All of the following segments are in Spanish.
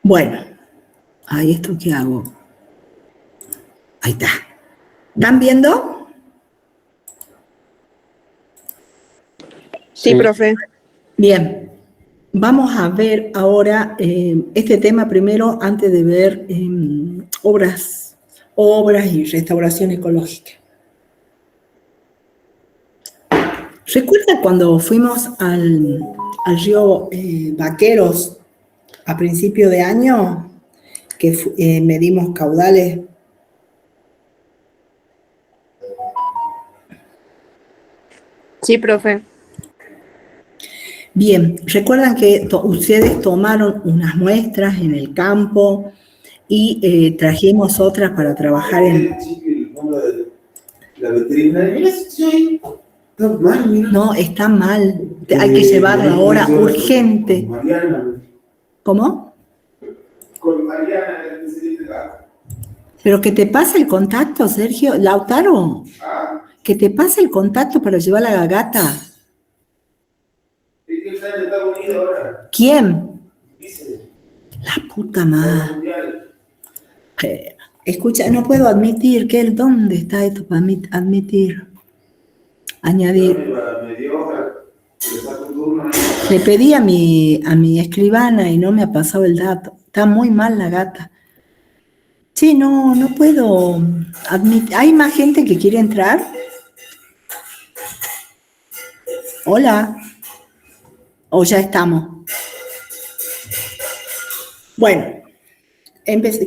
Bueno, ahí esto qué hago. Ahí está. ¿Están viendo? Sí, profe. Bien. Vamos a ver ahora este tema primero antes de ver obras y restauración ecológica. ¿Recuerda cuando fuimos al río Vaqueros a principio de año que medimos caudales? Sí, profe. Bien, recuerdan que ustedes tomaron unas muestras en el campo y trajimos otras para trabajar en... La veterinaria, está mal, mira. No, está mal. Hay que llevarla ahora urgente. Con Mariana. ¿Cómo? Con Mariana, el especialista. Pero que te pase el contacto, Sergio. Lautaro. Que te pase el contacto para llevar a la gata. Es que está en Estados Unidos ahora. ¿Quién? Dice. La puta madre. Escucha, no puedo admitir que ¿dónde está esto para admitir? Añadir. Le pedí a mi escribana y no me ha pasado el dato. Está muy mal la gata. Sí, no puedo admitir. ¿Hay más gente que quiere entrar? Hola. ¿O ya estamos? Bueno.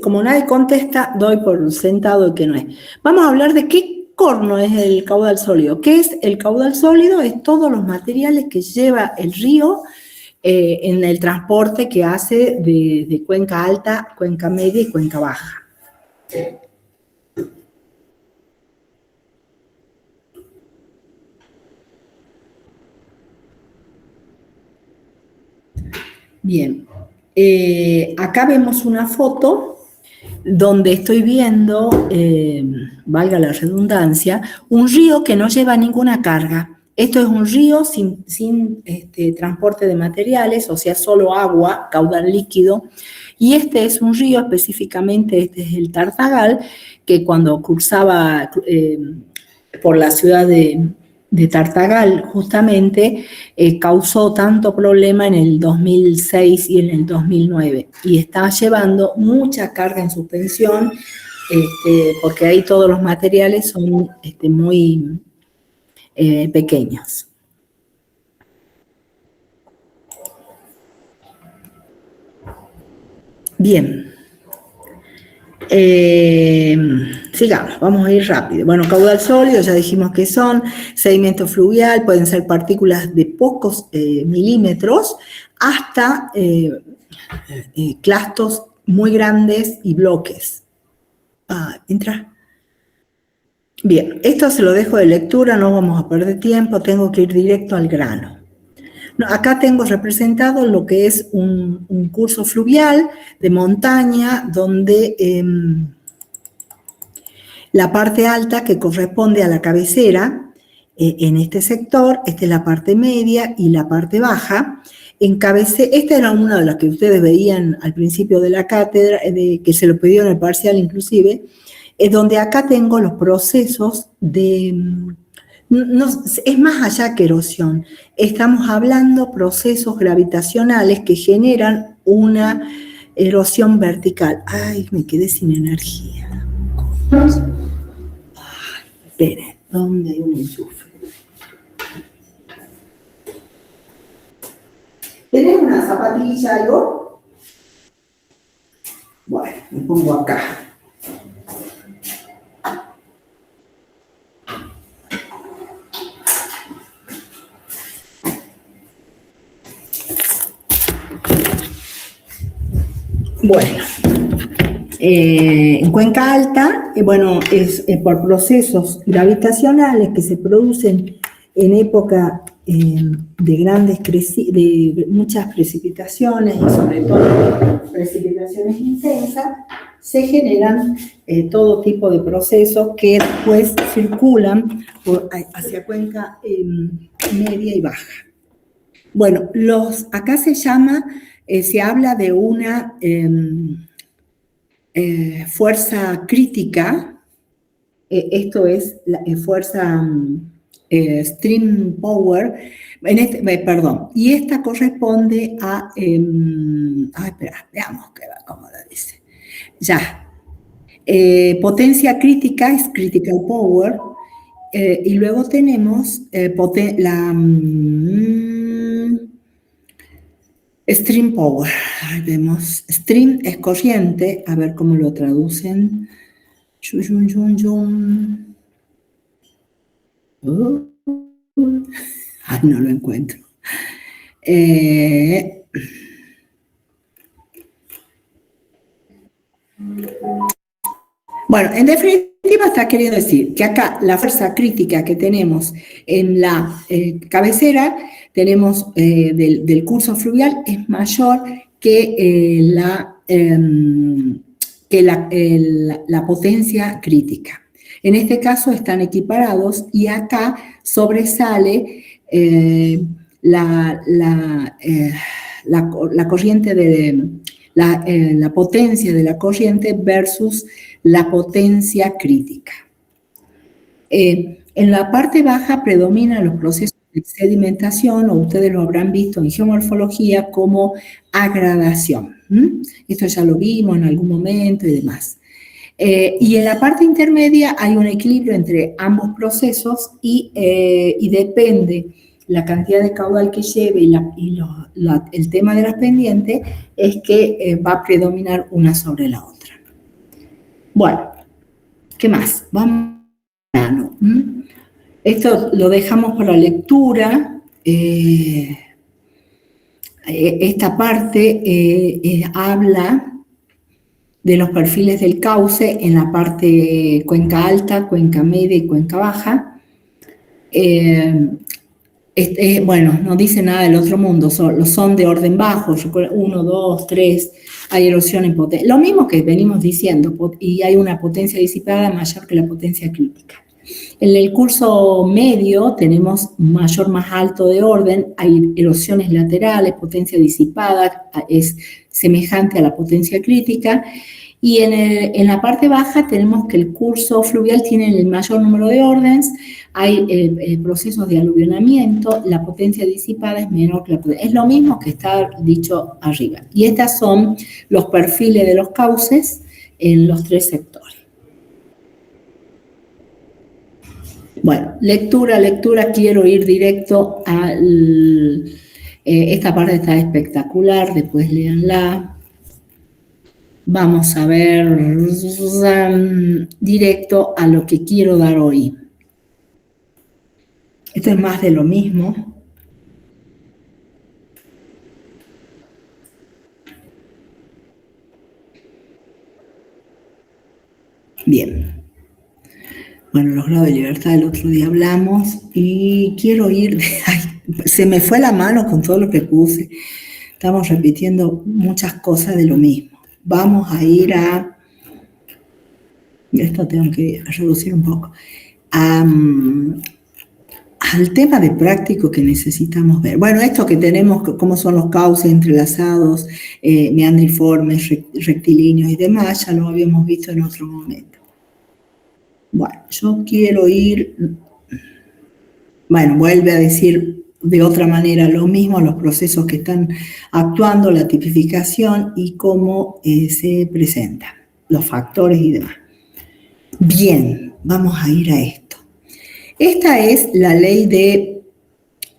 Como nadie contesta, doy por sentado que no es. Vamos a hablar de qué corno es el caudal sólido. ¿Qué es el caudal sólido? Es todos los materiales que lleva el río en el transporte que hace de cuenca alta, cuenca media y cuenca baja. Bien. Acá vemos una foto donde estoy viendo, valga la redundancia, un río que no lleva ninguna carga. Esto es un río sin transporte de materiales, o sea, solo agua, caudal líquido. Y este es un río, específicamente este es el Tartagal, que cuando cursaba por la ciudad de Tartagal, justamente, causó tanto problema en el 2006 y en el 2009. Y está llevando mucha carga en suspensión, porque ahí todos los materiales son muy pequeños. Bien. Sigamos, vamos a ir rápido. Bueno, caudal sólido, ya dijimos que son sedimento fluvial, pueden ser partículas de pocos milímetros hasta clastos muy grandes y bloques. Entra. Bien, esto se lo dejo de lectura, no vamos a perder tiempo, tengo que ir directo al grano. No, acá tengo representado lo que es un curso fluvial de montaña donde la parte alta que corresponde a la cabecera en este sector, esta es la parte media y la parte baja. Esta era una de las que ustedes veían al principio de la cátedra, que se lo pidió en el parcial inclusive, es donde acá tengo los procesos de... No, es más allá que erosión. Estamos hablando procesos gravitacionales que generan una erosión vertical. Ay, me quedé sin energía. Ay, espere, ¿dónde hay un enchufe? ¿Tenés una zapatilla, algo? Bueno, me pongo acá. Bueno, en cuenca alta, es por procesos gravitacionales que se producen en época de muchas precipitaciones y sobre todo precipitaciones intensas, se generan todo tipo de procesos que después circulan hacia cuenca media y baja. Bueno, acá se habla de una fuerza crítica, esto es la fuerza stream power, y esta corresponde a, veamos cómo lo dice, ya, potencia crítica es critical power, y luego tenemos stream power. Ahí vemos, stream es corriente, a ver cómo lo traducen. Ay, no lo encuentro. Bueno, en definitiva está queriendo decir que acá la fuerza crítica que tenemos en la cabecera, tenemos del curso fluvial, es mayor que la potencia crítica. En este caso están equiparados y acá sobresale la corriente la potencia de la corriente versus la potencia crítica. En la parte baja predominan los procesos de sedimentación, o ustedes lo habrán visto en geomorfología como agradación. Esto ya lo vimos en algún momento y demás. Y en la parte intermedia hay un equilibrio entre ambos procesos y depende la cantidad de caudal que lleve y el tema de las pendientes, es que va a predominar una sobre la otra. Bueno, ¿qué más? Vamos al plano. Esto lo dejamos para lectura. Esta parte habla de los perfiles del cauce en la parte cuenca alta, cuenca media y cuenca baja. Bueno, no dice nada del otro mundo, son de orden bajo, 1, 2, 3, hay erosión en potencia. Lo mismo que venimos diciendo, y hay una potencia disipada mayor que la potencia crítica. En el curso medio tenemos mayor más alto de orden, hay erosiones laterales, potencia disipada es semejante a la potencia crítica, y en la parte baja tenemos que el curso fluvial tiene el mayor número de órdenes, hay procesos de aluvionamiento, la potencia disipada es menor que la potencia. Es lo mismo que está dicho arriba. Y estos son los perfiles de los cauces en los 3 sectores. Bueno, lectura, quiero ir directo a esta parte está espectacular, después léanla. Vamos a ver directo a lo que quiero dar hoy. Esto es más de lo mismo. Bien. Bueno, los grados de libertad el otro día hablamos y quiero ir... Ay, se me fue la mano con todo lo que puse. Estamos repitiendo muchas cosas de lo mismo. Vamos a ir a... Esto tengo que reducir un poco. Al tema de práctico que necesitamos ver. Bueno, esto que tenemos, cómo son los cauces entrelazados, meandriformes, rectilíneos y demás, ya lo habíamos visto en otro momento. Bueno, yo quiero ir... Bueno, vuelve a decir de otra manera lo mismo, los procesos que están actuando, la tipificación y cómo se presentan, los factores y demás. Bien, vamos a ir a esto. Esta es la ley de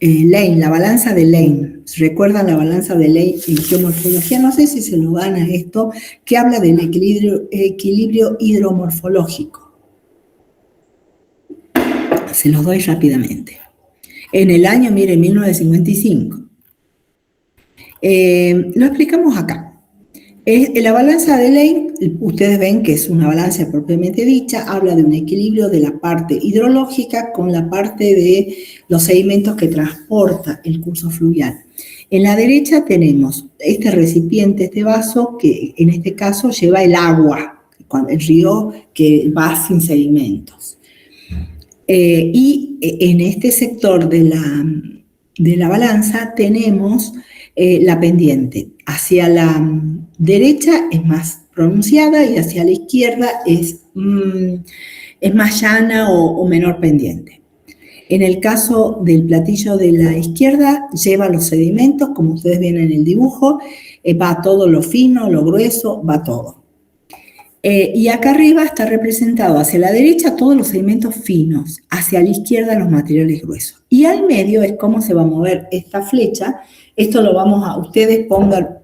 Lane, la balanza de Lane. ¿Recuerdan la balanza de Lane en geomorfología? No sé si se lo van a esto, que habla del equilibrio hidromorfológico. Se los doy rápidamente. En el año, mire, 1955. Lo explicamos acá. La balanza de Lane, ustedes ven que es una balanza propiamente dicha, habla de un equilibrio de la parte hidrológica con la parte de los sedimentos que transporta el curso fluvial. En la derecha tenemos este recipiente, este vaso, que en este caso lleva el agua, el río que va sin sedimentos. Y en este sector de la balanza tenemos la pendiente. Hacia la derecha es más pronunciada y hacia la izquierda es más llana o menor pendiente. En el caso del platillo de la izquierda, lleva los sedimentos, como ustedes ven en el dibujo, va todo lo fino, lo grueso, va todo. Y acá arriba está representado hacia la derecha todos los sedimentos finos, hacia la izquierda los materiales gruesos. Y al medio es cómo se va a mover esta flecha. Esto lo vamos a, ustedes pongan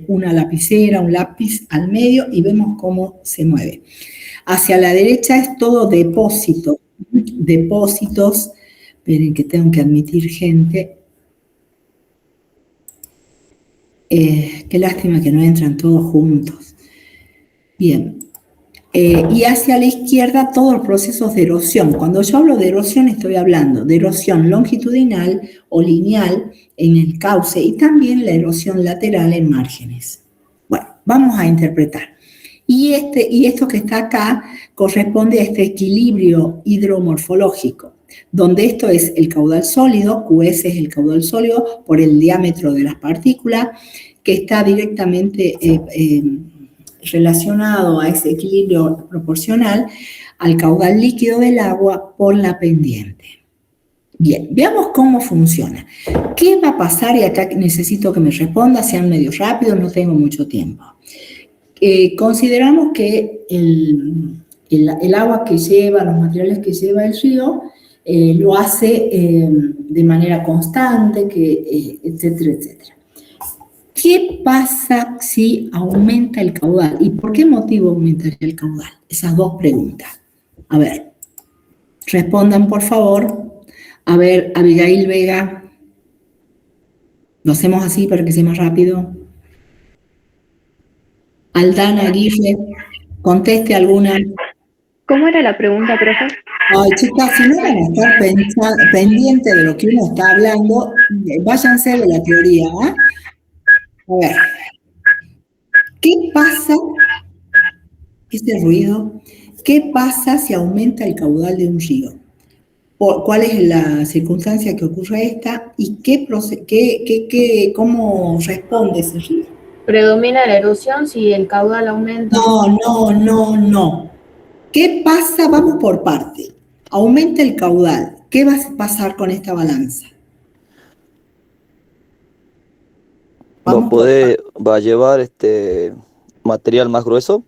una lapicera, un lápiz al medio y vemos cómo se mueve. Hacia la derecha es todo depósito, depósitos. Esperen que tengo que admitir gente. Qué lástima que no entran todos juntos. Bien. Y hacia la izquierda todos los procesos de erosión. Cuando yo hablo de erosión estoy hablando de erosión longitudinal o lineal en el cauce y también la erosión lateral en márgenes. Bueno, vamos a interpretar. Y esto que está acá corresponde a este equilibrio hidromorfológico, donde esto es el caudal sólido, QS es el caudal sólido por el diámetro de las partículas, que está directamente relacionado a ese equilibrio proporcional al caudal líquido del agua por la pendiente. Bien, veamos cómo funciona. ¿Qué va a pasar? Y acá necesito que me responda, sean medio rápidos, no tengo mucho tiempo. Consideramos que el agua que lleva, los materiales que lleva el río, lo hace de manera constante, etcétera, etcétera. ¿Qué pasa si aumenta el caudal? ¿Y por qué motivo aumentaría el caudal? Esas dos preguntas. A ver, respondan por favor. A ver, Abigail Vega. Lo hacemos así para que sea más rápido. Aldana Aguirre, conteste alguna. ¿Cómo era la pregunta, profe? Ay, chicas, si no van a estar pendientes de lo que uno está hablando, váyanse de la teoría, ¿eh? A ver, ¿qué pasa? Ese ruido, ¿qué pasa si aumenta el caudal de un río? ¿Cuál es la circunstancia que ocurre esta? ¿Y cómo responde ese río? ¿Predomina la erosión si el caudal aumenta? No. ¿Qué pasa? Vamos por parte. Aumenta el caudal. ¿Qué va a pasar con esta balanza? ¿Va a llevar material más grueso?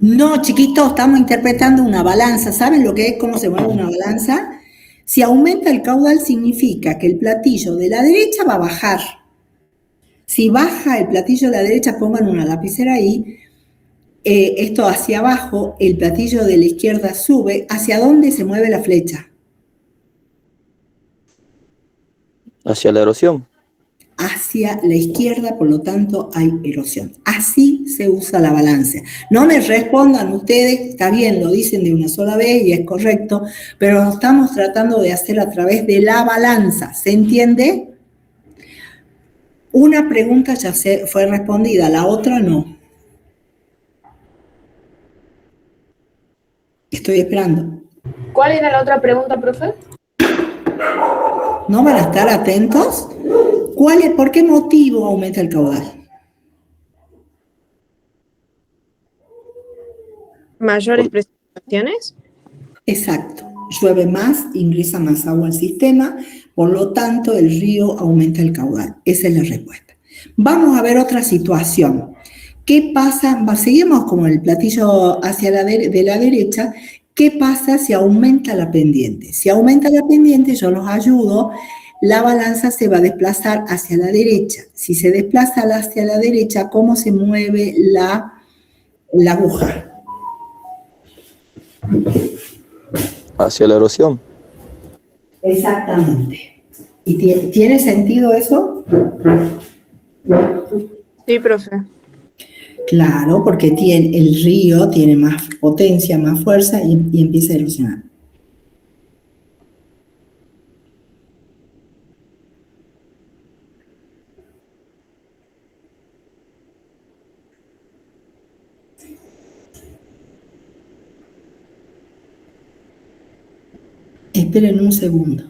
No, chiquitos, estamos interpretando una balanza. ¿Saben lo que es? ¿Cómo se mueve una balanza? Si aumenta el caudal significa que el platillo de la derecha va a bajar. Si baja el platillo de la derecha, pongan una lapicera ahí, esto hacia abajo, el platillo de la izquierda sube. ¿Hacia dónde se mueve la flecha? Hacia la erosión. Hacia la izquierda, por lo tanto hay erosión. Así se usa la balanza. No me respondan ustedes, está bien, lo dicen de una sola vez y es correcto, pero lo estamos tratando de hacer a través de la balanza. ¿Se entiende? Una pregunta ya fue respondida, la otra no. Estoy esperando. ¿Cuál era la otra pregunta, profe? ¿No van a estar atentos? ¿Por qué motivo aumenta el caudal? ¿Mayores precipitaciones? Exacto. Llueve más, ingresa más agua al sistema, por lo tanto el río aumenta el caudal. Esa es la respuesta. Vamos a ver otra situación. ¿Qué pasa? Seguimos como el platillo hacia de la derecha. ¿Qué pasa si aumenta la pendiente? Si aumenta la pendiente, yo los ayudo, la balanza se va a desplazar hacia la derecha. Si se desplaza hacia la derecha, ¿cómo se mueve la aguja? Hacia la erosión. Exactamente. ¿Y tiene sentido eso? Sí, profe. Claro, porque tiene, el río tiene más potencia, más fuerza y empieza a erosionar. Esperen un segundo.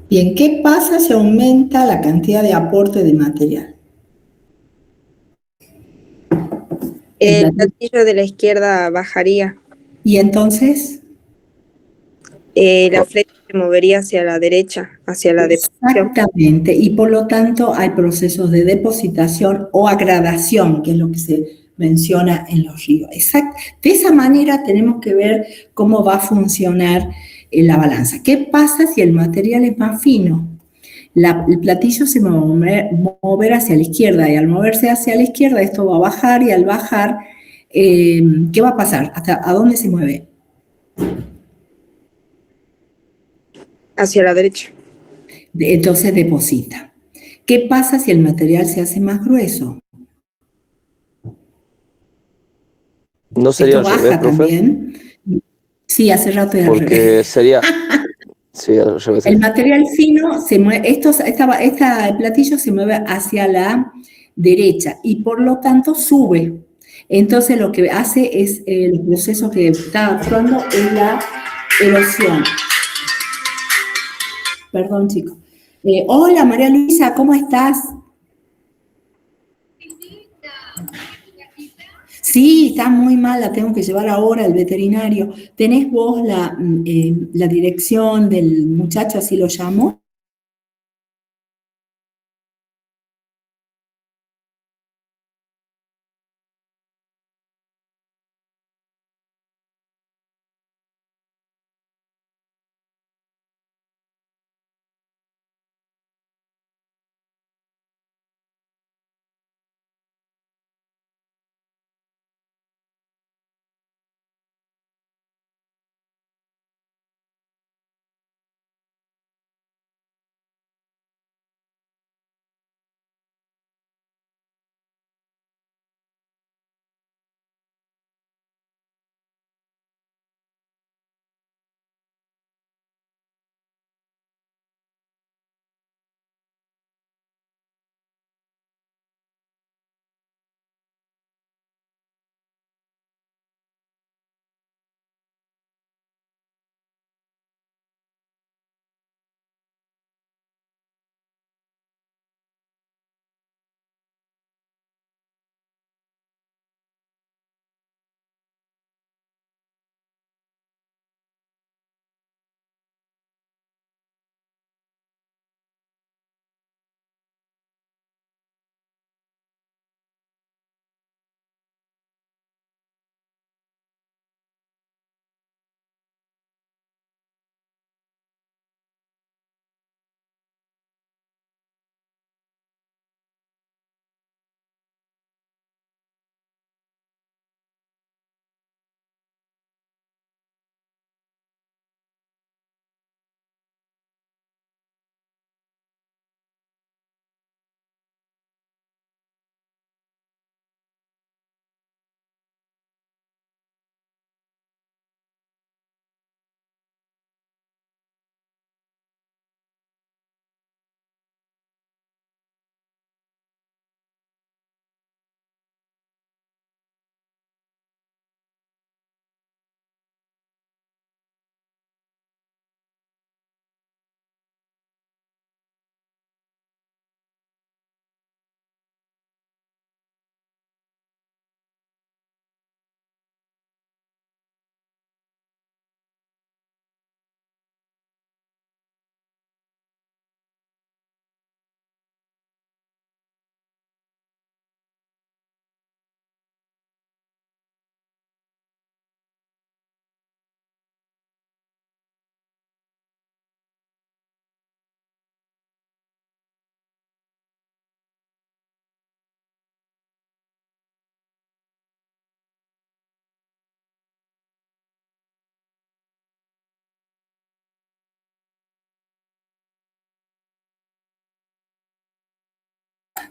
Bien, ¿qué pasa si aumenta la cantidad de aporte de material? El platillo de la izquierda bajaría. Y entonces, La flecha se movería hacia la derecha, hacia la deposición. exactamente, y por lo tanto hay procesos de depositación o agradación, que es lo que se menciona en los ríos. De esa manera tenemos que ver cómo va a funcionar la balanza. ¿Qué pasa si el material es más fino? El platillo se va a mover hacia la izquierda y al moverse hacia la izquierda esto va a bajar y al bajar, ¿qué va a pasar? ¿A dónde se mueve? Hacia la derecha. Entonces deposita. ¿Qué pasa si el material se hace más grueso? ¿No sería Esto al revés, baja profe? también. Sí, hace rato es al revés. Porque sería, sí, al revés. El material fino se mueve, el platillo se mueve hacia la derecha y por lo tanto sube. Entonces lo que hace es el proceso que está actuando es la erosión. Perdón, chicos. Hola, María Luisa, ¿cómo estás? Sí, está muy mal, la tengo que llevar ahora al veterinario. ¿Tenés vos la dirección del muchacho, así lo llamo?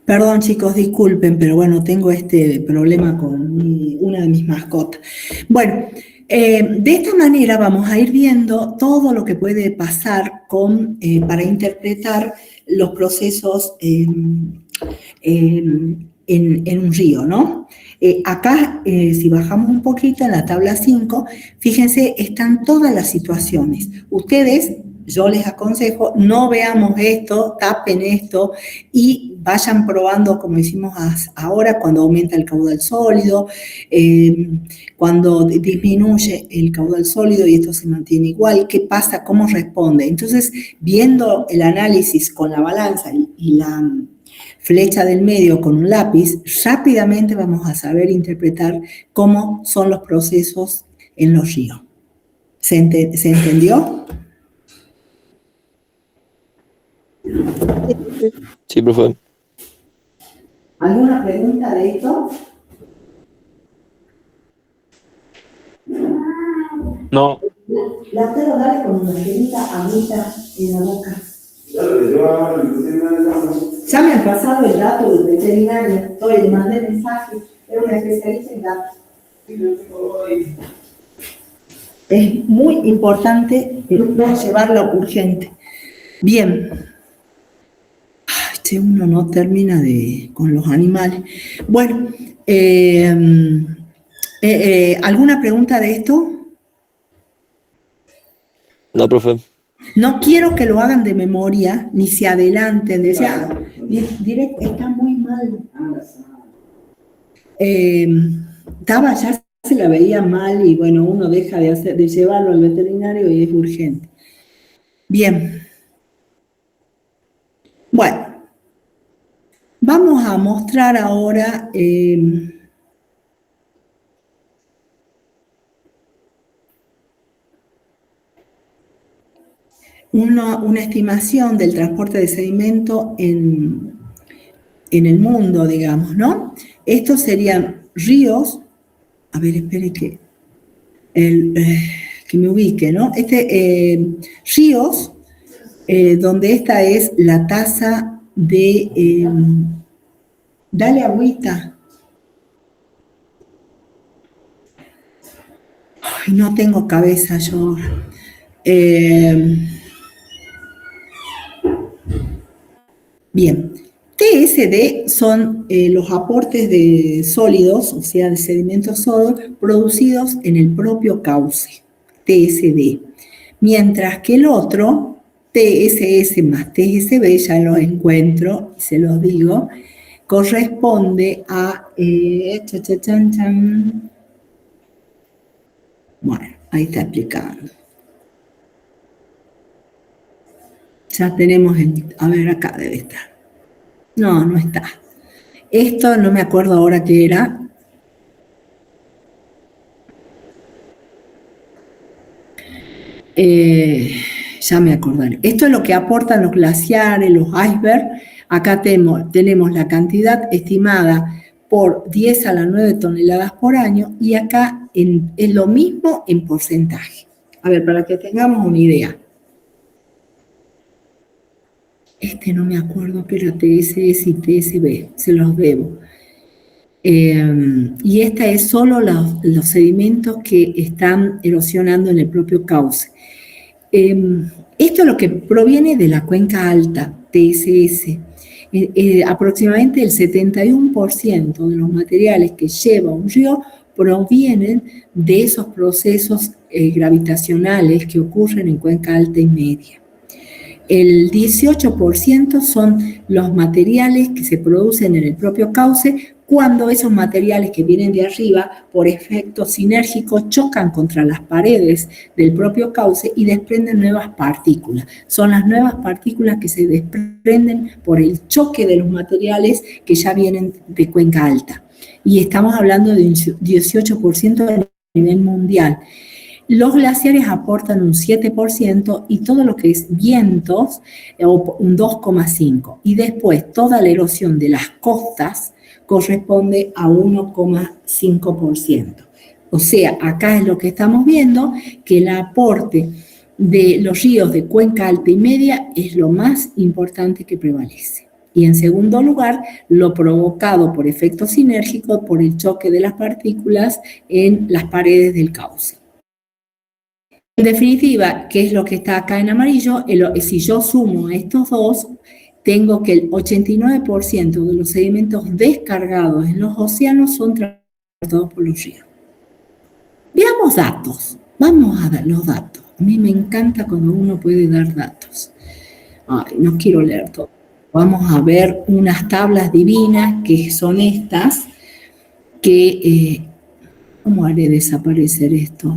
Perdón, chicos, disculpen, pero bueno, tengo este problema con una de mis mascotas. Bueno, de esta manera vamos a ir viendo todo lo que puede pasar para interpretar los procesos en un río, ¿no? Acá, si bajamos un poquito en la tabla 5, fíjense, están todas las situaciones. Ustedes, yo les aconsejo, no veamos esto, tapen esto y vayan probando como hicimos ahora, cuando aumenta el caudal sólido, cuando disminuye el caudal sólido y esto se mantiene igual, ¿qué pasa? ¿Cómo responde? Entonces, viendo el análisis con la balanza y la flecha del medio con un lápiz, rápidamente vamos a saber interpretar cómo son los procesos en los ríos. ¿Se entendió? Sí, profe. ¿Alguna pregunta de esto? No. La quiero dar con una pequeñita agüita en la boca. Ya me han pasado el dato del veterinario, le mandé mensaje, es una especialista en datos. Es muy importante llevarlo urgente. Bien. Uno no termina con los animales. Bueno, ¿alguna pregunta de esto? No, profe. No quiero que lo hagan de memoria, ni se adelanten, decía, directo, está muy mal. Ya se la veía mal y bueno, uno deja de llevarlo al veterinario y es urgente. Bien. Bueno. Vamos a mostrar ahora una estimación del transporte de sedimento en el mundo, digamos, ¿no? Estos serían ríos, a ver, espere que me ubique, ¿no? Ríos, donde esta es la tasa de... dale agüita. Ay, no tengo cabeza yo. Bien. TSD son los aportes de sólidos, o sea, de sedimentos sólidos, producidos en el propio cauce. TSD. Mientras que el otro... TSS más TSB, ya los encuentro, se los digo, corresponde a... Bueno, ahí está explicando. Ya tenemos a ver, acá debe estar. No, no está. Esto no me acuerdo ahora qué era. Ya me acordaré. Esto es lo que aportan los glaciares, los icebergs. Acá tenemos la cantidad estimada por 10 a la 9 toneladas por año y acá es lo mismo en porcentaje. A ver, para que tengamos una idea. No me acuerdo, pero TSS y TSB, se los debo. Y esta es solo los sedimentos que están erosionando en el propio cauce. Esto es lo que proviene de la cuenca alta, TSS. Aproximadamente el 71% de los materiales que lleva un río provienen de esos procesos gravitacionales que ocurren en cuenca alta y media. El 18% son los materiales que se producen en el propio cauce cuando esos materiales que vienen de arriba, por efecto sinérgico, chocan contra las paredes del propio cauce y desprenden nuevas partículas. Son las nuevas partículas que se desprenden por el choque de los materiales que ya vienen de cuenca alta. Y estamos hablando de un 18% a nivel mundial. Los glaciares aportan un 7% y todo lo que es vientos, un 2,5%. Y después toda la erosión de las costas corresponde a 1,5%. O sea, acá es lo que estamos viendo, que el aporte de los ríos de cuenca alta y media es lo más importante que prevalece. Y en segundo lugar, lo provocado por efecto sinérgico por el choque de las partículas en las paredes del cauce. En definitiva, ¿qué es lo que está acá en amarillo? Si yo sumo estos dos, tengo que el 89% de los sedimentos descargados en los océanos son transportados por los ríos. Veamos datos. Vamos a ver los datos. A mí me encanta cuando uno puede dar datos. Ay, no quiero leer todo. Vamos a ver unas tablas divinas que son estas, que... ¿cómo haré desaparecer esto?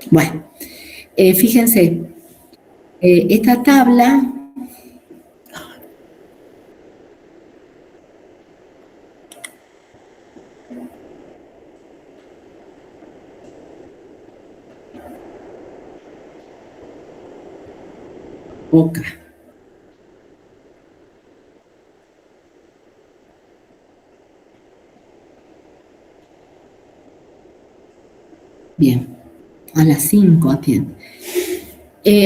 Bueno, fíjense, esta tabla... Boca. Bien, a las 5 atiende.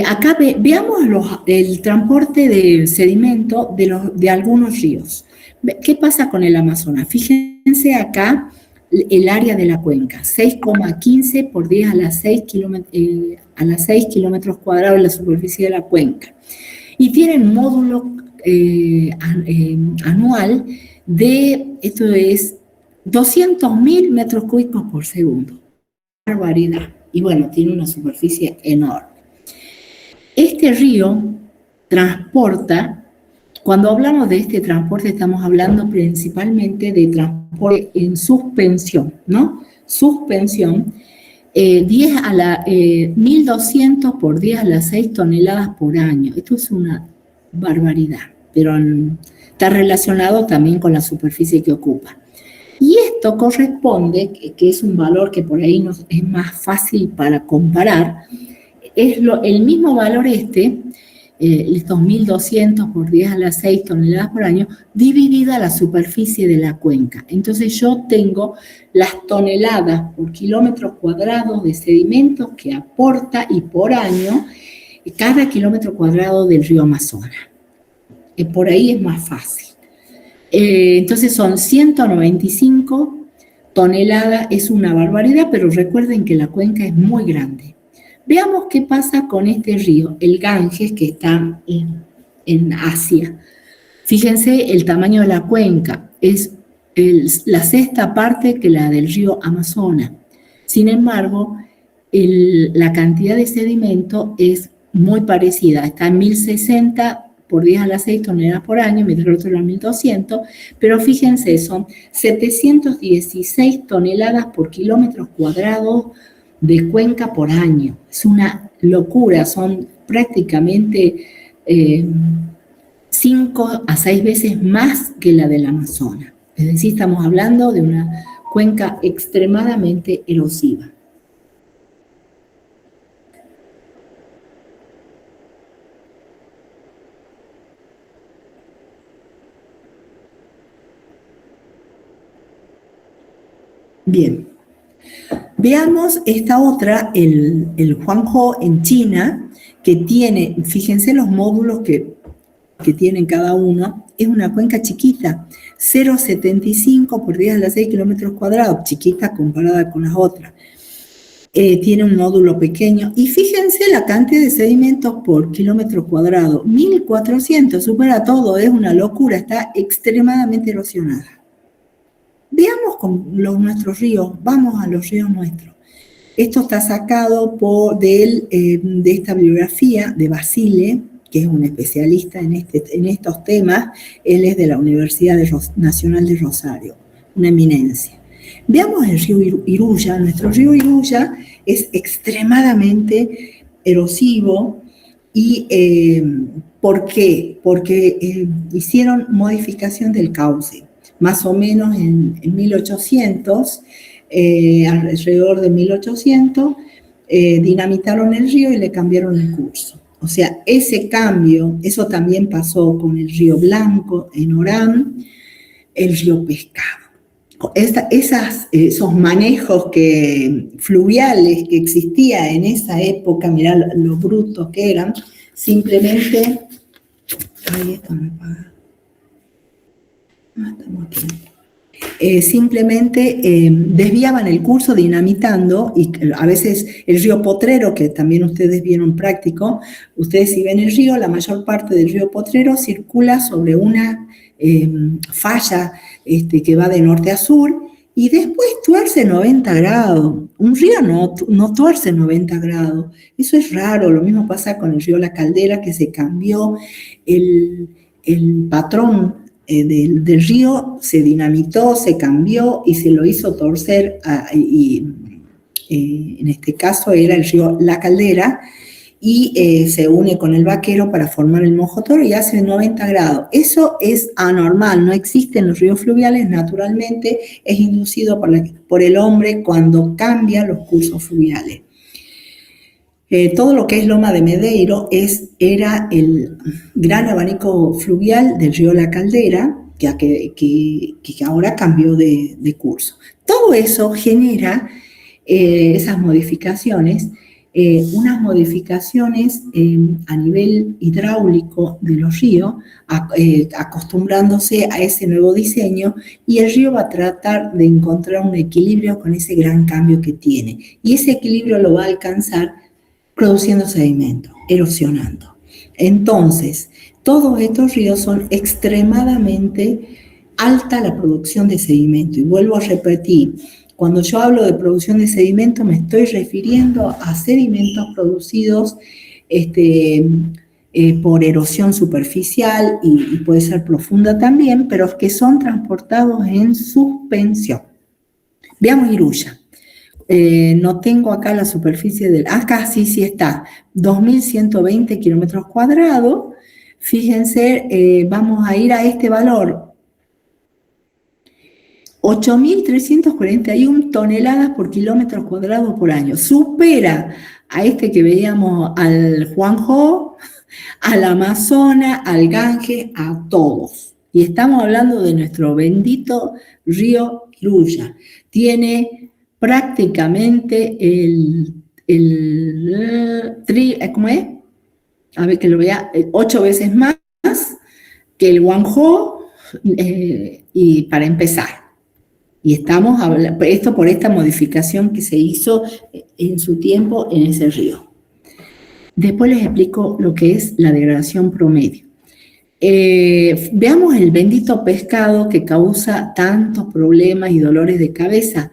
Acá veamos el transporte de sedimento de algunos ríos. ¿Qué pasa con el Amazonas? Fíjense acá el área de la cuenca, 6,15 por 10 a las 6 kilómetros cuadrados de la superficie de la cuenca. Y tienen un módulo anual de, esto es, 200.000 metros cúbicos por segundo. Barbaridad. Y bueno, tiene una superficie enorme. Este río transporta, cuando hablamos de este transporte, estamos hablando principalmente de transporte en suspensión, ¿no? Suspensión, 1.200 por 10 a las 6 toneladas por año. Esto es una barbaridad, pero está relacionado también con la superficie que ocupa. Y esto corresponde, que es un valor que por ahí es más fácil para comparar, es el mismo valor estos 1.200 por 10 a las 6 toneladas por año, dividida la superficie de la cuenca. Entonces yo tengo las toneladas por kilómetros cuadrados de sedimentos que aporta y por año cada kilómetro cuadrado del río Amazonas. Por ahí es más fácil. Entonces son 195 toneladas, es una barbaridad, pero recuerden que la cuenca es muy grande. Veamos qué pasa con este río, el Ganges, que está en Asia. Fíjense el tamaño de la cuenca, es la sexta parte que la del río Amazonas. Sin embargo, la cantidad de sedimento es muy parecida, está en 1.060 por 10 a las 6 toneladas por año, mientras el otro era 1.200, pero fíjense, son 716 toneladas por kilómetro cuadrado de cuenca por año. Es una locura, son prácticamente 5 a 6 veces más que la del Amazonas. Es decir, estamos hablando de una cuenca extremadamente erosiva. Bien, veamos esta otra, el Huanghe en China, que tiene, fíjense los módulos que tienen cada uno, es una cuenca chiquita, 0,75 por 10 a las 6 kilómetros cuadrados, chiquita comparada con las otras. Tiene un módulo pequeño, y fíjense la cantidad de sedimentos por kilómetro cuadrado, 1.400, supera todo, es una locura, está extremadamente erosionada. Veamos con nuestros ríos, vamos a los ríos nuestros. Esto está sacado de esta bibliografía de Basile, que es un especialista en estos temas. Él es de la Universidad Nacional de Rosario, una eminencia. Veamos el río Iruya. Nuestro río Iruya es extremadamente erosivo. ¿Y por qué? Porque hicieron modificación del cauce. Más o menos en 1800, alrededor de 1800, dinamitaron el río y le cambiaron el curso. O sea, ese cambio, eso también pasó con el río Blanco en Orán, el río Pescado. Esos manejos fluviales que existían en esa época, mirá lo brutos que eran, simplemente Ahí esto me paga. Estamos aquí. Simplemente desviaban el curso dinamitando, y a veces el río Potrero, que también ustedes vieron práctico, ustedes si ven el río, la mayor parte del río Potrero circula sobre una falla que va de norte a sur, y después tuerce 90 grados. Un río no tuerce 90 grados. Eso es raro. Lo mismo pasa con el río La Caldera, que se cambió el patrón del río, se dinamitó, se cambió y se lo hizo torcer. En este caso era el río La Caldera, y se une con el Vaquero para formar el Mojotoro y hace 90 grados. Eso es anormal, no existe en los ríos fluviales, naturalmente es inducido por el hombre cuando cambia los cursos fluviales. Todo lo que es Loma de Medeiro era el gran abanico fluvial del río La Caldera, que ahora cambió de curso. Todo eso genera esas modificaciones, unas modificaciones a nivel hidráulico de los ríos, acostumbrándose a ese nuevo diseño, y el río va a tratar de encontrar un equilibrio con ese gran cambio que tiene. Y ese equilibrio lo va a alcanzar produciendo sedimento, erosionando. Entonces, todos estos ríos son extremadamente alta la producción de sedimento. Y vuelvo a repetir, cuando yo hablo de producción de sedimento, me estoy refiriendo a sedimentos producidos por erosión superficial y puede ser profunda también, pero que son transportados en suspensión. Veamos Iruya. No tengo acá la superficie del... Acá sí está. 2.120 kilómetros cuadrados. Fíjense, vamos a ir a este valor. 8.341 toneladas por kilómetro cuadrado por año. Supera a este que veíamos, al Juanjo, al Amazonas, al Ganges, a todos. Y estamos hablando de nuestro bendito río Iruya. Tiene prácticamente ¿cómo es? A ver que lo vea, 8 veces más que el Guanjó, y para empezar. Y estamos hablando, esto por esta modificación que se hizo en su tiempo en ese río. Después les explico lo que es la degradación promedio. Veamos el bendito pescado que causa tantos problemas y dolores de cabeza.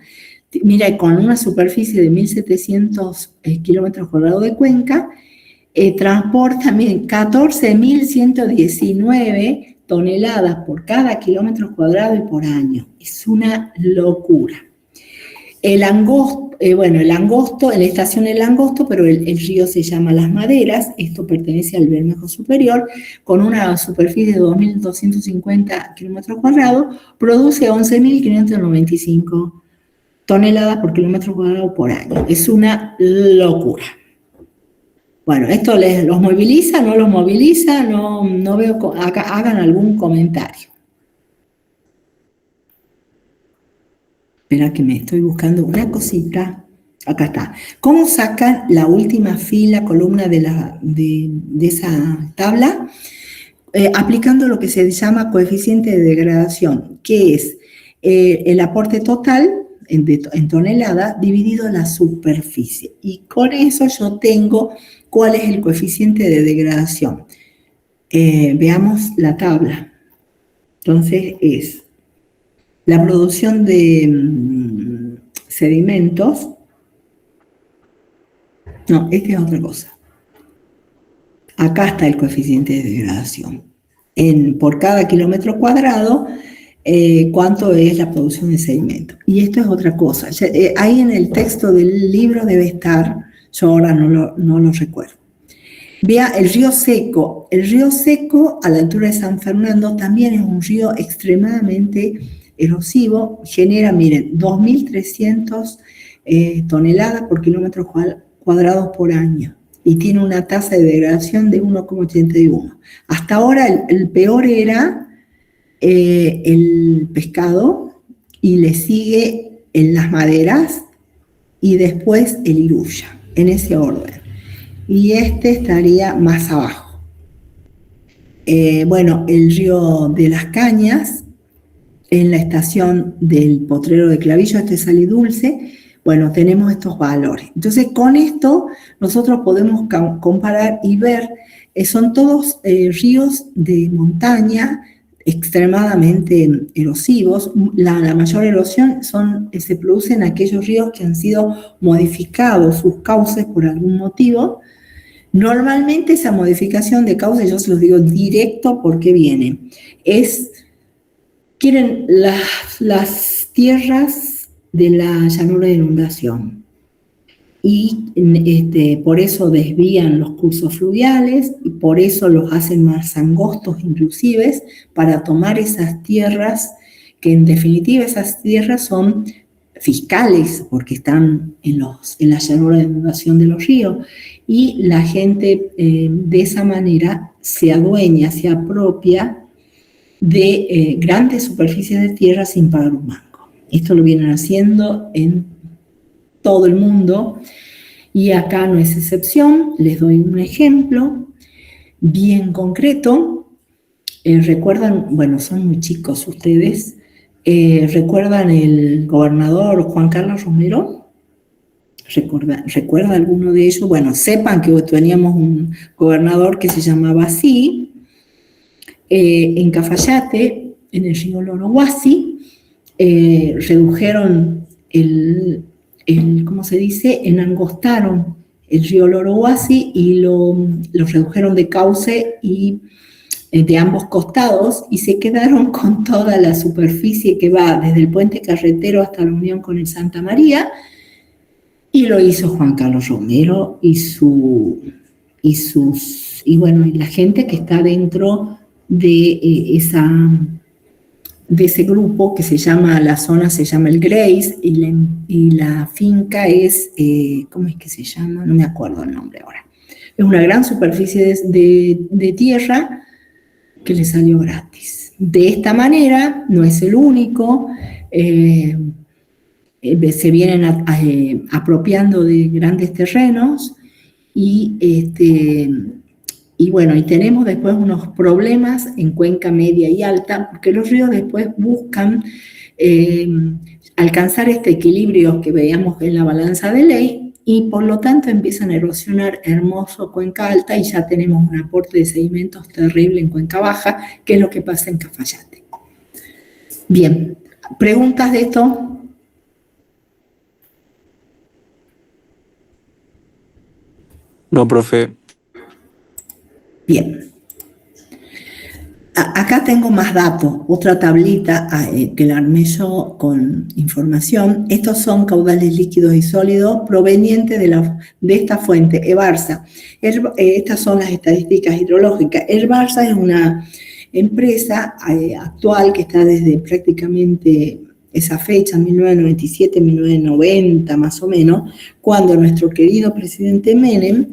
Mira, con una superficie de 1.700 kilómetros cuadrados de cuenca, transporta 14.119 toneladas por cada kilómetro cuadrado y por año. Es una locura. El angosto, el angosto, en la estación El Angosto, pero el río se llama Las Maderas, esto pertenece al Bermejo Superior, con una superficie de 2.250 kilómetros cuadrados, produce 11.595 toneladas por kilómetro cuadrado por año. Es una locura. Bueno, ¿esto los moviliza? ¿No los moviliza? No veo, hagan algún comentario. Espera que me estoy buscando una cosita. Acá está. ¿Cómo sacan la última fila, columna de esa tabla? Aplicando lo que se llama coeficiente de degradación, que es el aporte total en toneladas dividido la superficie. Y con eso yo tengo cuál es el coeficiente de degradación. Veamos la tabla. Entonces es la producción de sedimentos. No, esta es otra cosa. Acá está el coeficiente de degradación. Por cada kilómetro cuadrado, cuánto es la producción de sedimento. Y esto es otra cosa. Ahí en el texto del libro debe estar, yo ahora no lo recuerdo. Vea el río Seco. El río Seco, a la altura de San Fernando, también es un río extremadamente erosivo. Genera, miren, 2.300 toneladas por kilómetro cuadrados por año. Y tiene una tasa de degradación de 1,81. Hasta ahora el peor era el pescado, y le sigue en Las Maderas, y después el Iruya, en ese orden. Y este estaría más abajo. Bueno, el río de las Cañas, en la estación del Potrero de Clavillo, este Salidulce, bueno, tenemos estos valores. Entonces, con esto nosotros podemos comparar y ver, son todos ríos de montaña extremadamente erosivos. La mayor erosión se produce en aquellos ríos que han sido modificados sus cauces por algún motivo. Normalmente esa modificación de cauce, yo se los digo directo porque viene, quieren las tierras de la llanura de inundación y por eso desvían los cursos fluviales y por eso los hacen más angostos inclusive para tomar esas tierras, que en definitiva esas tierras son fiscales porque están en la llanura de inundación de los ríos, y la gente de esa manera se adueña, se apropia de grandes superficies de tierra sin pagar un mango. Esto lo vienen haciendo en todo el mundo y acá no es excepción. Les doy un ejemplo bien concreto. Recuerdan, bueno, son muy chicos ustedes, ¿recuerdan el gobernador Juan Carlos Romero? ¿Recuerda alguno de ellos? Bueno, sepan que teníamos un gobernador que se llamaba así, en Cafayate, en el río Lorohuasi, redujeron ¿cómo se dice? Enangostaron el río Lorohuasi y lo redujeron de cauce y de ambos costados, y se quedaron con toda la superficie que va desde el puente carretero hasta la unión con el Santa María, y lo hizo Juan Carlos Romero y la gente que está dentro de ese grupo que la zona se llama el Grace, y la finca es, ¿cómo es que se llama? No me acuerdo el nombre ahora. Es una gran superficie de tierra que le salió gratis. De esta manera, no es el único, se vienen apropiando de grandes terrenos y bueno, y tenemos después unos problemas en cuenca media y alta, porque los ríos después buscan alcanzar este equilibrio que veíamos en la balanza de ley, y por lo tanto empiezan a erosionar hermoso cuenca alta, y ya tenemos un aporte de sedimentos terrible en cuenca baja, que es lo que pasa en Cafayate. Bien, ¿preguntas de esto? No, profe. Bien. Acá tengo más datos, otra tablita que la armé yo con información. Estos son caudales líquidos y sólidos provenientes de esta fuente, EBARSA. Estas son las estadísticas hidrológicas. EBARSA es una empresa actual que está desde prácticamente esa fecha, 1997, 1990 más o menos, cuando nuestro querido presidente Menem,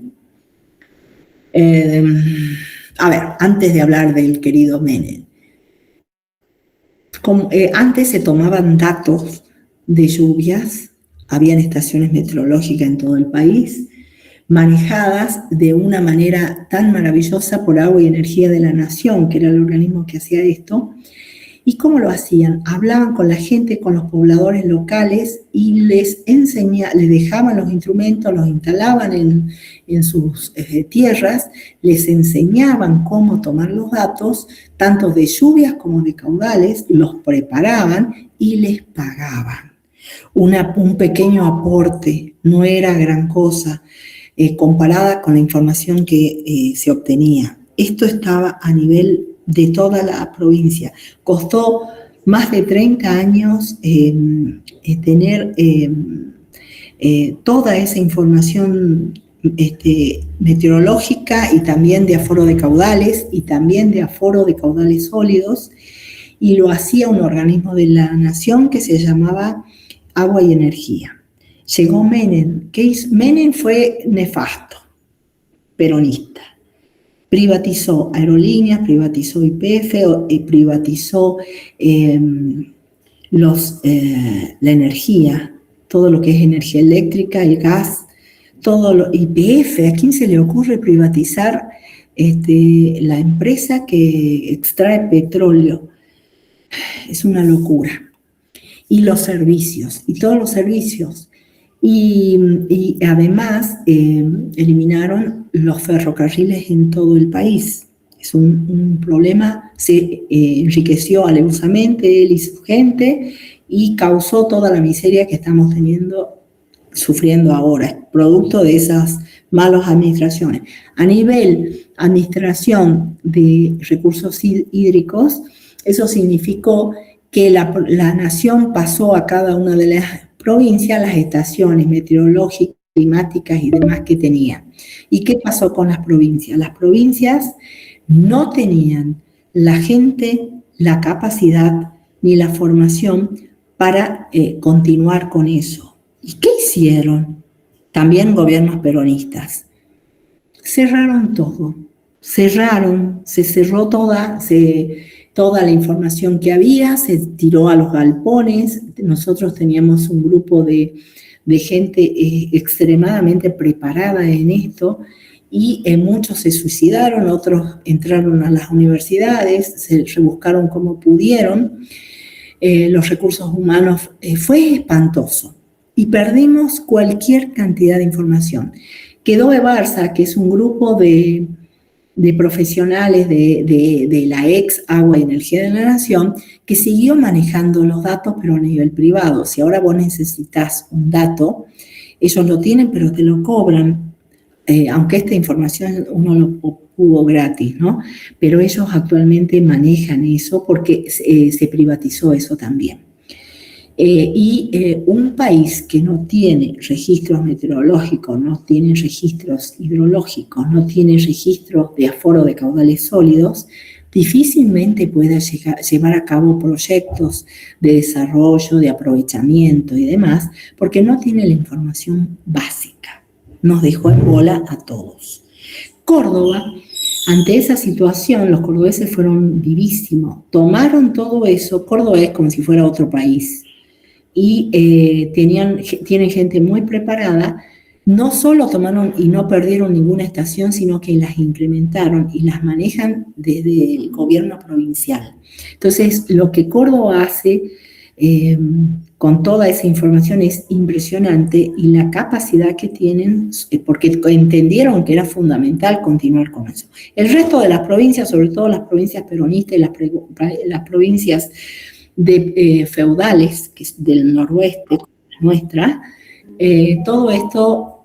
antes de hablar del querido Menem, antes se tomaban datos de lluvias, habían estaciones meteorológicas en todo el país, manejadas de una manera tan maravillosa por Agua y Energía de la Nación, que era el organismo que hacía esto. ¿Y cómo lo hacían? Hablaban con la gente, con los pobladores locales, y les dejaban los instrumentos, los instalaban en sus tierras, les enseñaban cómo tomar los datos, tanto de lluvias como de caudales, los preparaban y les pagaban. Un pequeño aporte, no era gran cosa, comparada con la información que se obtenía. Esto estaba a nivel de toda la provincia. Costó más de 30 años tener toda esa información meteorológica, y también de aforo de caudales, y también de aforo de caudales sólidos, y lo hacía un organismo de la Nación que se llamaba Agua y Energía. Llegó Menem. Menem fue nefasto, peronista. Privatizó aerolíneas, privatizó YPF, privatizó la energía, todo lo que es energía eléctrica, el gas, todo lo YPF. ¿A quién se le ocurre privatizar La empresa que extrae petróleo es una locura. Y los servicios, y todos los servicios. Y además eliminaron los ferrocarriles en todo el país. Es un problema, se enriqueció alevosamente él y su gente y causó toda la miseria que estamos sufriendo ahora, producto de esas malas administraciones. A nivel administración de recursos hídricos, eso significó que la nación pasó a cada una de las provincias las estaciones meteorológicas, climáticas y demás que tenía. ¿Y qué pasó con las provincias? Las provincias no tenían la gente, la capacidad ni la formación para continuar con eso. ¿Y qué hicieron? También gobiernos peronistas. Cerraron todo. Se cerró toda la información que había, se tiró a los galpones. Nosotros teníamos un grupo de gente extremadamente preparada en esto y muchos se suicidaron, otros entraron a las universidades, se rebuscaron como pudieron. Los recursos humanos fue espantoso y perdimos cualquier cantidad de información. Quedó EBARSA, que es un grupo de profesionales de la ex Agua y Energía de la Nación, que siguió manejando los datos, pero a nivel privado. Si ahora vos necesitas un dato, ellos lo tienen, pero te lo cobran, aunque esta información uno lo obtuvo gratis, ¿no? Pero ellos actualmente manejan eso porque se privatizó eso también. Un país que no tiene registros meteorológicos, no tiene registros hidrológicos, no tiene registros de aforo de caudales sólidos, difícilmente pueda llevar a cabo proyectos de desarrollo, de aprovechamiento y demás, porque no tiene la información básica. Nos dejó en bola a todos. Córdoba, ante esa situación, los cordobeses fueron vivísimos, tomaron todo eso. Córdoba es como si fuera otro país. Y tienen gente muy preparada, no solo tomaron y no perdieron ninguna estación, sino que las implementaron y las manejan desde el gobierno provincial. Entonces, lo que Córdoba hace con toda esa información es impresionante y la capacidad que tienen, porque entendieron que era fundamental continuar con eso. El resto de las provincias, sobre todo las provincias peronistas y las provincias feudales, que es del noroeste, nuestra, todo esto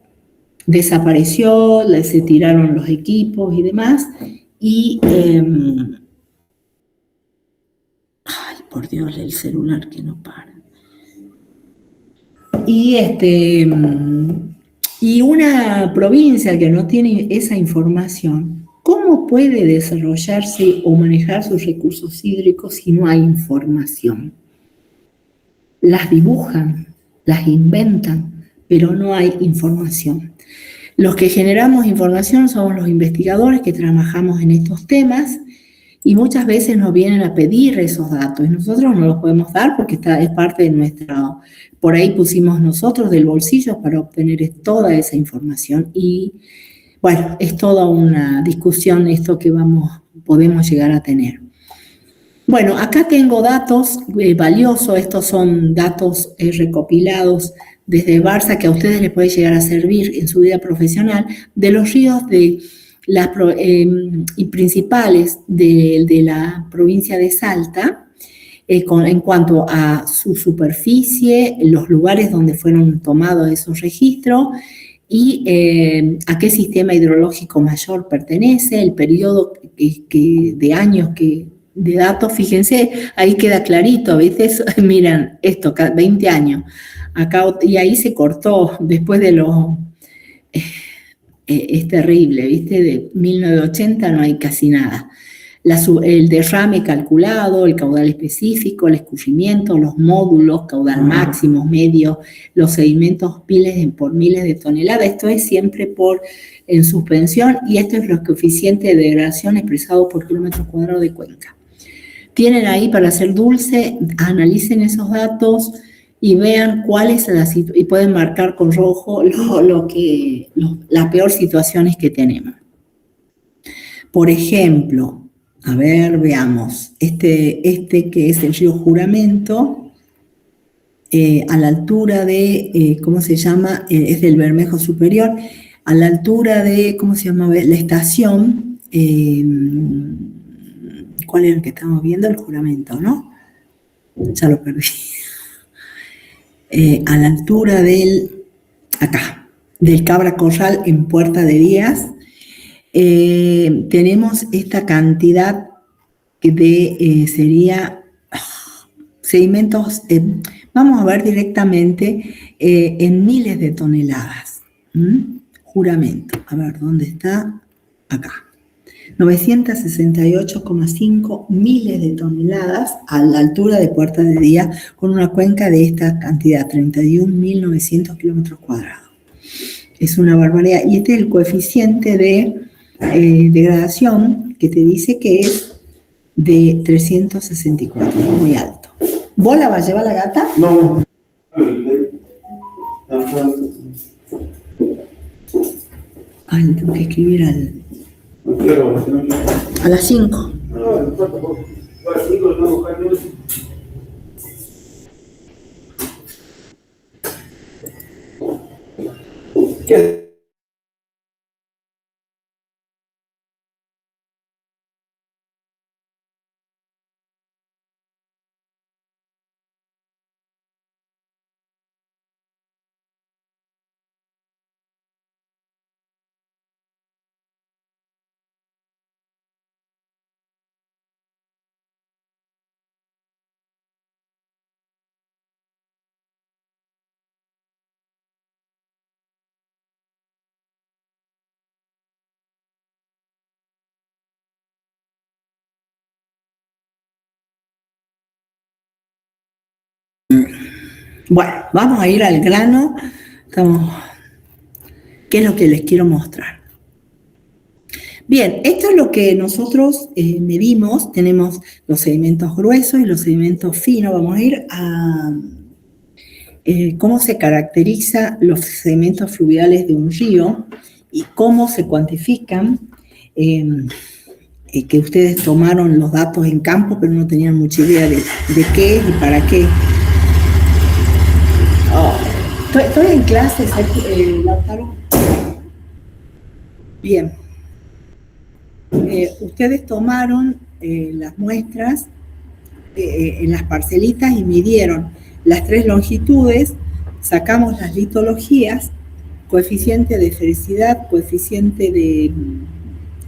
desapareció, se tiraron los equipos y demás, y ay, por Dios, el celular que no para. Y una provincia que no tiene esa información, ¿cómo puede desarrollarse o manejar sus recursos hídricos si no hay información? Las dibujan, las inventan, pero no hay información. Los que generamos información somos los investigadores que trabajamos en estos temas y muchas veces nos vienen a pedir esos datos y nosotros no los podemos dar porque es parte de nuestra... Por ahí pusimos nosotros del bolsillo para obtener toda esa información y bueno, es toda una discusión esto que podemos llegar a tener. Bueno, acá tengo datos valiosos, estos son datos recopilados desde EBARSA que a ustedes les puede llegar a servir en su vida profesional, de los ríos principales de la provincia de Salta, en cuanto a su superficie, los lugares donde fueron tomados esos registros, y a qué sistema hidrológico mayor pertenece, el periodo de años de datos, fíjense, ahí queda clarito, a veces miran esto, 20 años, acá, y ahí se cortó, después de es terrible, ¿viste? De 1980 no hay casi nada. El derrame calculado, el caudal específico, el escurrimiento, los módulos, caudal máximo, medio, los sedimentos por miles de toneladas, esto es siempre en suspensión y esto es los coeficientes de degradación expresados por kilómetro cuadrado de cuenca. Tienen ahí para hacer dulce, analicen esos datos y vean cuál es la situación, y pueden marcar con rojo las peores situaciones que tenemos. Por ejemplo, a ver, veamos, este que es el río Juramento, a la altura de, ¿cómo se llama? Es del Bermejo Superior, a la altura de, ¿cómo se llama? La estación, ¿cuál era el que estamos viendo? El Juramento, ¿no? Ya lo perdí. A la altura acá, del Cabra Corral en Puerta de Díaz, tenemos esta cantidad sería sedimentos, vamos a ver directamente en miles de toneladas. Juramento, a ver, ¿dónde está? Acá. 968,5 miles de toneladas a la altura de Puerta de Díaz, con una cuenca de esta cantidad, 31.900 kilómetros cuadrados. Es una barbaridad. Y este es el coeficiente de degradación que te dice que es de 364, muy alto. ¿Vos la vas a llevar la gata? No. Ay, tengo que escribir a las 5. ¿Qué? Bueno, vamos a ir al grano. ¿Qué es lo que les quiero mostrar? Bien, esto es lo que nosotros medimos. Tenemos los sedimentos gruesos y los sedimentos finos. Vamos a ir a cómo se caracteriza los sedimentos fluviales de un río y cómo se cuantifican, que ustedes tomaron los datos en campo, pero no tenían mucha idea de qué y para qué. Estoy en clases, Lautaro. Bien. Ustedes tomaron las muestras en las parcelitas y midieron las 3 longitudes, sacamos las litologías, coeficiente de fericidad, coeficiente de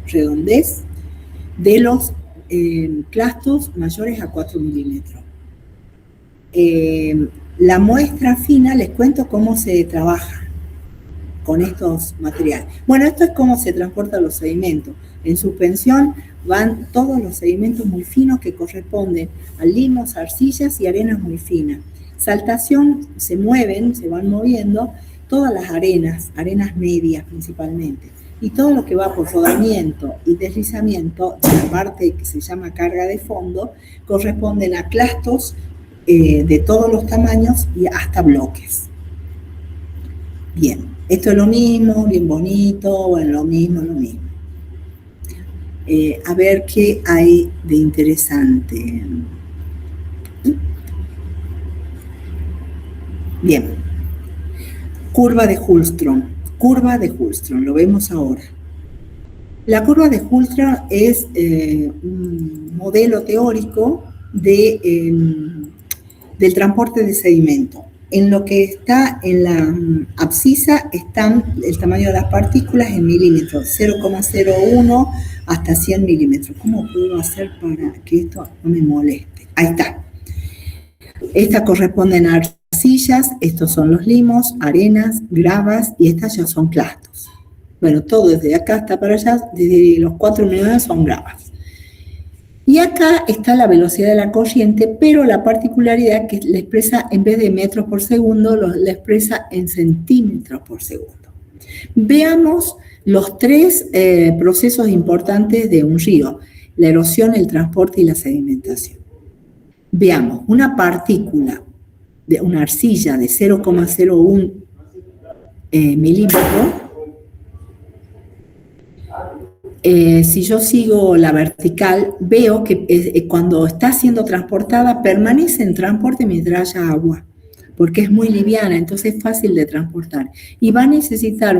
redondez de los clastos mayores a 4 milímetros. La muestra fina, les cuento cómo se trabaja con estos materiales. Bueno, esto es cómo se transportan los sedimentos. En suspensión van todos los sedimentos muy finos que corresponden a limos, arcillas y arenas muy finas. Saltación, se van moviendo todas las arenas medias principalmente. Y todo lo que va por rodamiento y deslizamiento, de la parte que se llama carga de fondo, corresponden a clastos de todos los tamaños y hasta bloques. Bien, esto es lo mismo, bien bonito, bueno, lo mismo. A ver qué hay de interesante. Bien, curva de Hultstrom, lo vemos ahora. La curva de Hultstrom es un modelo teórico del transporte de sedimento. En lo que está en la abscisa están el tamaño de las partículas en milímetros, 0,01 hasta 100 milímetros. ¿Cómo puedo hacer para que esto no me moleste? Ahí está. Estas corresponden a arcillas, estos son los limos, arenas, gravas, y estas ya son clastos. Bueno, todo desde acá hasta para allá, desde los 4 milímetros son gravas. Y acá está la velocidad de la corriente, pero la particularidad que la expresa en vez de metros por segundo, la expresa en centímetros por segundo. Veamos los 3 procesos importantes de un río: la erosión, el transporte y la sedimentación. Veamos, una partícula de una arcilla de 0,01 milímetros Si yo sigo la vertical, veo que cuando está siendo transportada, permanece en transporte mientras haya agua, porque es muy liviana, entonces es fácil de transportar. Y va a necesitar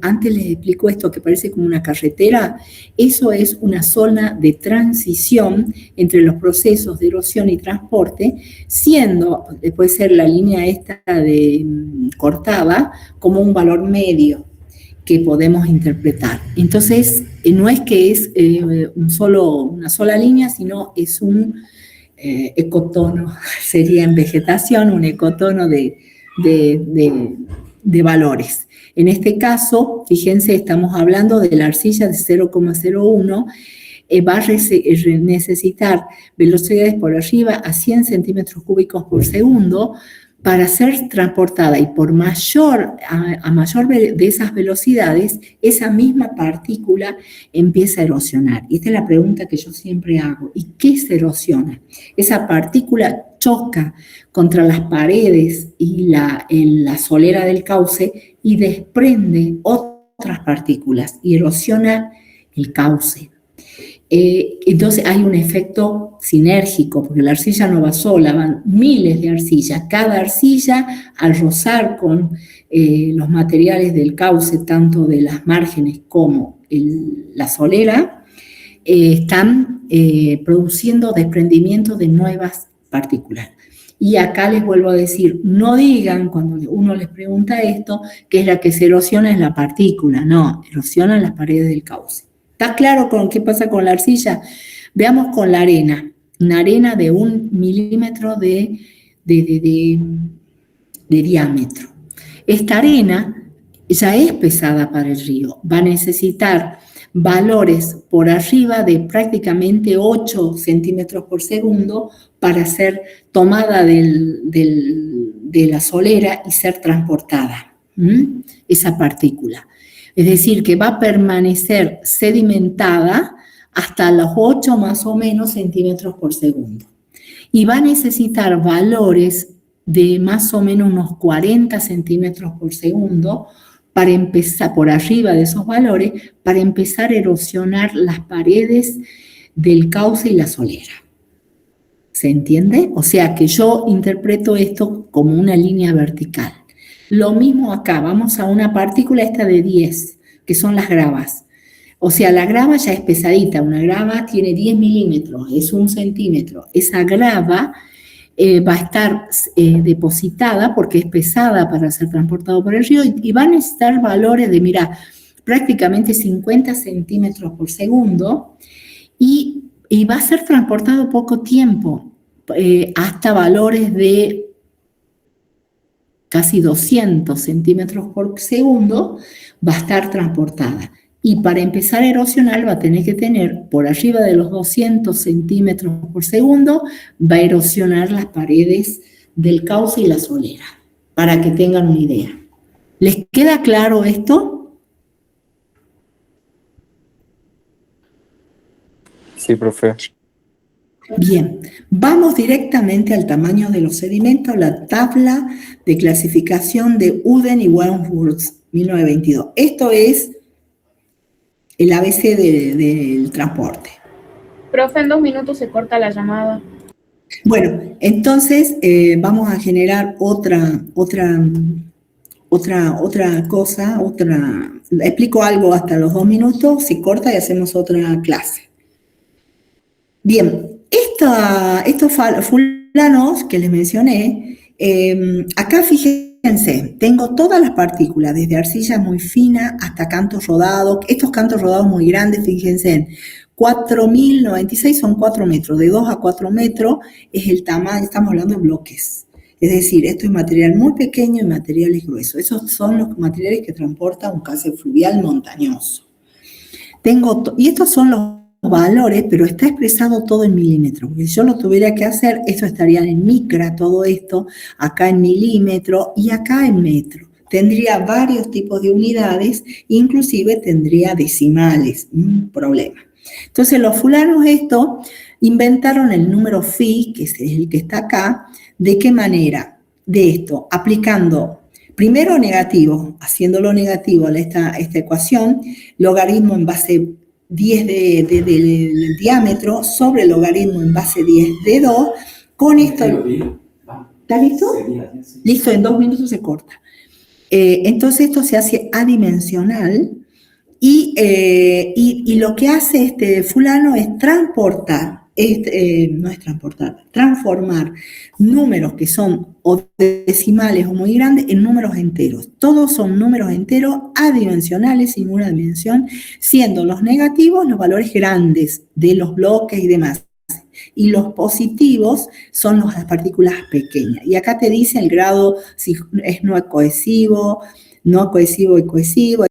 antes les explico esto que parece como una carretera, eso es una zona de transición entre los procesos de erosión y transporte, siendo, puede ser la línea esta de cortada, como un valor medio que podemos interpretar. Entonces, no es que es una sola línea, sino es un ecotono, sería en vegetación un ecotono de valores. En este caso, fíjense, estamos hablando de la arcilla de 0,01, va a necesitar velocidades por arriba a 100 centímetros cúbicos por segundo para ser transportada, y por mayor de esas velocidades, esa misma partícula empieza a erosionar. Y esta es la pregunta que yo siempre hago. ¿Y qué se erosiona? Esa partícula choca contra las paredes y la solera del cauce y desprende otras partículas y erosiona el cauce. Entonces hay un efecto sinérgico, porque la arcilla no va sola, van miles de arcillas. Cada arcilla, al rozar con los materiales del cauce, tanto de las márgenes como la solera, están produciendo desprendimiento de nuevas partículas. Y acá les vuelvo a decir, no digan cuando uno les pregunta esto, que es la que se erosiona es la partícula, no, erosionan las paredes del cauce. ¿Está claro con qué pasa con la arcilla? Veamos con la arena, una arena de 1 milímetro de diámetro. Esta arena ya es pesada para el río, va a necesitar valores por arriba de prácticamente 8 centímetros por segundo para ser tomada de la solera y ser transportada, esa partícula. Es decir, que va a permanecer sedimentada hasta los 8 más o menos centímetros por segundo. Y va a necesitar valores de más o menos unos 40 centímetros por segundo para empezar, por arriba de esos valores, para empezar a erosionar las paredes del cauce y la solera. ¿Se entiende? O sea que yo interpreto esto como una línea vertical. Lo mismo acá, vamos a una partícula esta de 10, que son las gravas. O sea, la grava ya es pesadita, una grava tiene 10 milímetros, es 1 centímetro. Esa grava va a estar depositada porque es pesada para ser transportado por el río y va a necesitar valores de, mira, prácticamente 50 centímetros por segundo y va a ser transportado poco tiempo, hasta valores de casi 200 centímetros por segundo, va a estar transportada. Y para empezar a erosionar va a tener que tener por arriba de los 200 centímetros por segundo, va a erosionar las paredes del cauce y la solera, para que tengan una idea. ¿Les queda claro esto? Sí, profe. Bien, vamos directamente al tamaño de los sedimentos, la tabla de clasificación de Uden y Wentworth, 1922. Esto es el ABC del transporte. Profe, en 2 minutos se corta la llamada. Bueno, entonces vamos a generar otra cosa, explico algo hasta los 2 minutos, se corta y hacemos otra clase. Bien, estos fulanos que les mencioné, acá fíjense, tengo todas las partículas, desde arcilla muy fina hasta cantos rodados. Estos cantos rodados muy grandes, fíjense, 4096 son 4 metros, de 2 a 4 metros es el tamaño, estamos hablando de bloques. Es decir, esto es material muy pequeño y materiales gruesos. Esos son los materiales que transporta un cauce fluvial montañoso. Y estos son los valores, pero está expresado todo en milímetros, porque si yo lo tuviera que hacer, esto estaría en micra, todo esto, acá en milímetro y acá en metro. Tendría varios tipos de unidades, inclusive tendría decimales, un problema. Entonces los fulanos inventaron el número phi, que es el que está acá. ¿De qué manera? De esto, aplicando, primero negativo, haciéndolo negativo a esta ecuación, logaritmo en base 10 del diámetro sobre logaritmo en base 10 de 2, con esto... ¿Está listo? Listo, en 2 minutos se corta. Entonces esto se hace adimensional y lo que hace este fulano es transformar números que son o decimales o muy grandes en números enteros. Todos son números enteros adimensionales sin una dimensión, siendo los negativos los valores grandes de los bloques y demás. Y los positivos son las partículas pequeñas. Y acá te dice el grado, si es no cohesivo y cohesivo,